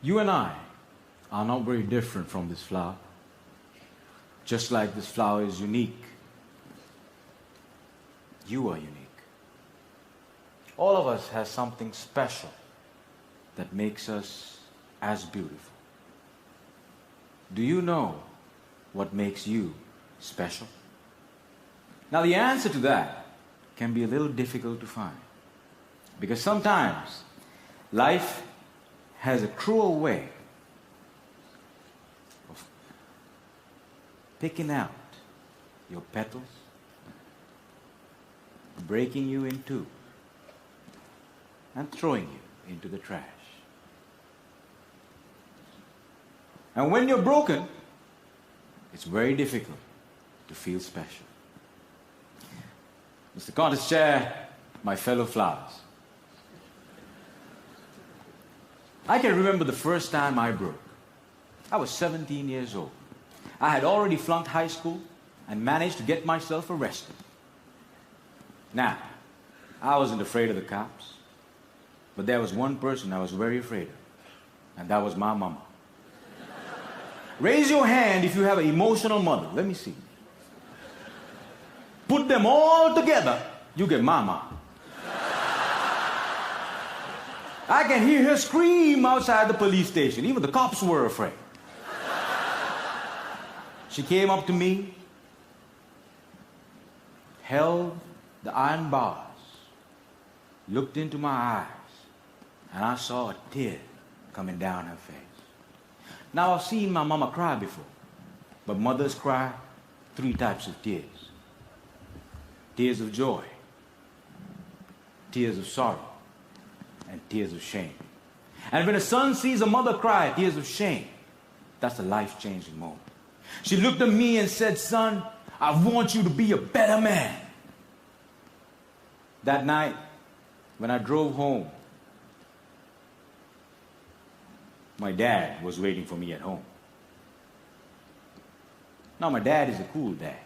You and I are not very different from this flower. Just like this flower is unique, you are unique. All of us has something special that makes us as beautiful. Do you know what makes you special? Now the answer to that can be a little difficult to find, because sometimes life has a cruel way of picking out your petals, breaking you in two, and throwing you into the trash. And when you're broken, it's very difficult to feel special. Mr. Contest Chair, my fellow flowers, I can remember the first time I broke. I was 17 years old. I had already flunked high school and managed to get myself arrested. Now, I wasn't afraid of the cops, but there was one person I was very afraid of, and that was my mama. Raise your hand if you have an emotional mother. Let me see. Put them all together, you get mama. I can hear her scream outside the police station. Even the cops were afraid. She came up to me, held the iron bars, looked into my eyes, and I saw a tear coming down her face. Now, I've seen my mama cry before, but mothers cry 3 types of tears. Tears of joy, tears of sorrow, and tears of shame. And when a son sees a mother cry tears of shame, that's a life-changing moment. She looked at me and said, "Son, I want you to be a better man." That night, when I drove home, my dad was waiting for me at home. Now, my dad is a cool dad.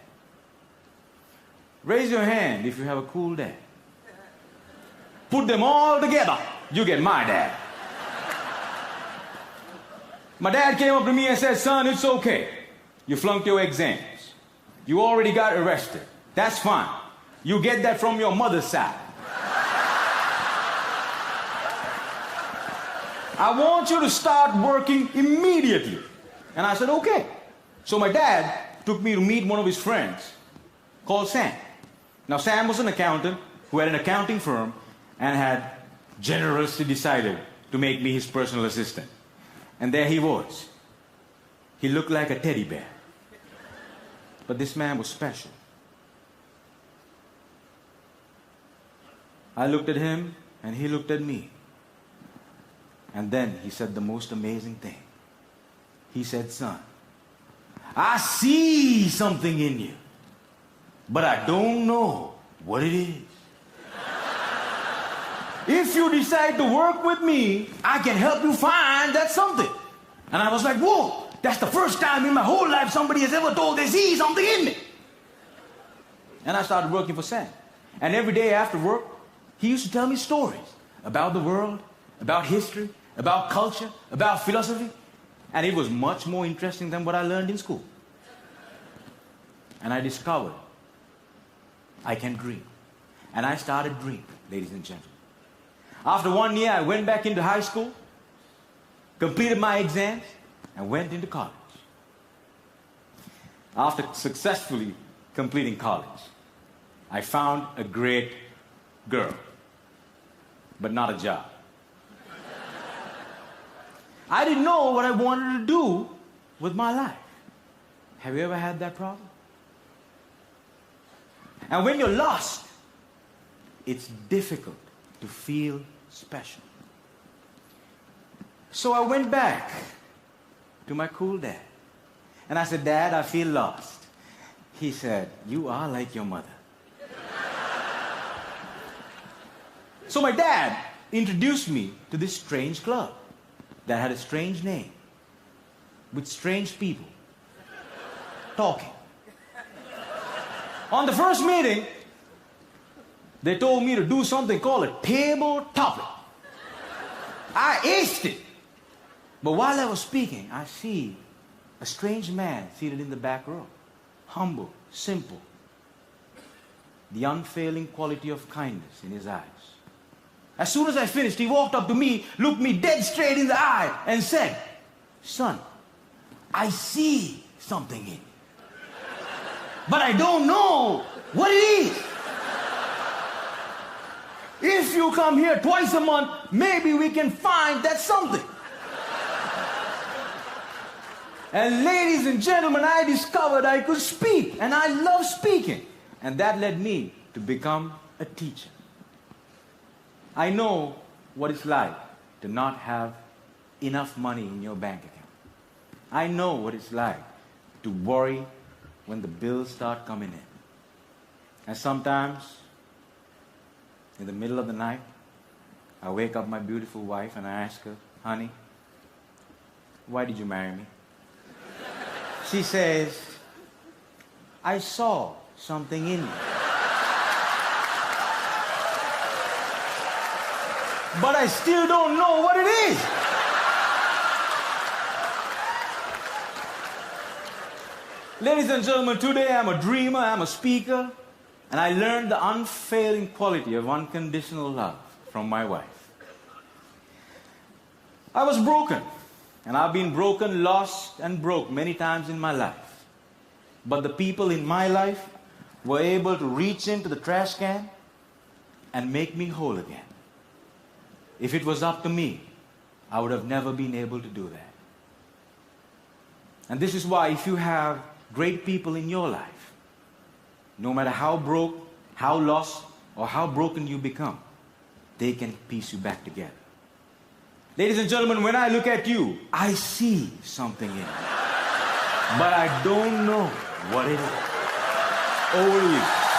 Raise your hand if you have a cool dad. Put them all together, you get my dad. My dad came up to me and said, "Son, it's okay. You flunked your exams. You already got arrested. That's fine. You get that from your mother's side. I want you to start working immediately." And I said, "Okay." So my dad took me to meet one of his friends called Sam. Now, Sam was an accountant who had an accounting firm and had generously decided to make me his personal assistant. And there he was. He looked like a teddy bear. But this man was special. I looked at him and he looked at me. And then he said the most amazing thing. He said, "Son, I see something in you, but I don't know what it is. If you decide to work with me, I can help you find that something." And I was like, "Whoa, that's the first time in my whole life somebody has ever told they see something in me." And I started working for Sam. And every day after work, he used to tell me stories about the world, about history, about culture, about philosophy. And it was much more interesting than what I learned in school. And I discovered I can dream. And I started dreaming, ladies and gentlemen. After 1 year, I went back into high school, completed my exams, and went into college. After successfully completing college, I found a great girl, but not a job. I didn't know what I wanted to do with my life. Have you ever had that problem? And when you're lost, it's difficult to feel special. So I went back to my cool dad. And I said, "Dad, I feel lost." He said, "You are like your mother." So my dad introduced me to this strange club that had a strange name, with strange people talking. On the first meeting, they told me to do something called a table topic. I aced it. But while I was speaking, I see a strange man seated in the back row. Humble, simple. The unfailing quality of kindness in his eyes. As soon as I finished, he walked up to me, looked me dead straight in the eye, and said, "Son, I see something in you. But I don't know what it is. If you come here twice a month, maybe we can find that something." And ladies and gentlemen, I discovered I could speak, and I love speaking. And that led me to become a teacher. I know what it's like to not have enough money in your bank account. I know what it's like to worry when the bills start coming in. And sometimes, in the middle of the night, I wake up my beautiful wife and I ask her, "Honey, why did you marry me?" She says, "I saw something in you. But I still don't know what it is." Ladies and gentlemen, today I'm a dreamer, I'm a speaker, and I learned the unfailing quality of unconditional love from my wife. I was broken, and I've been broken, lost, and broke many times in my life. But the people in my life were able to reach into the trash can and make me whole again. If it was up to me, I would have never been able to do that. And this is why if you have great people in your life, no matter how broke, how lost, or how broken you become, they can piece you back together. Ladies and gentlemen, when I look at you, I see something in you. But I don't know what it is. Over to you.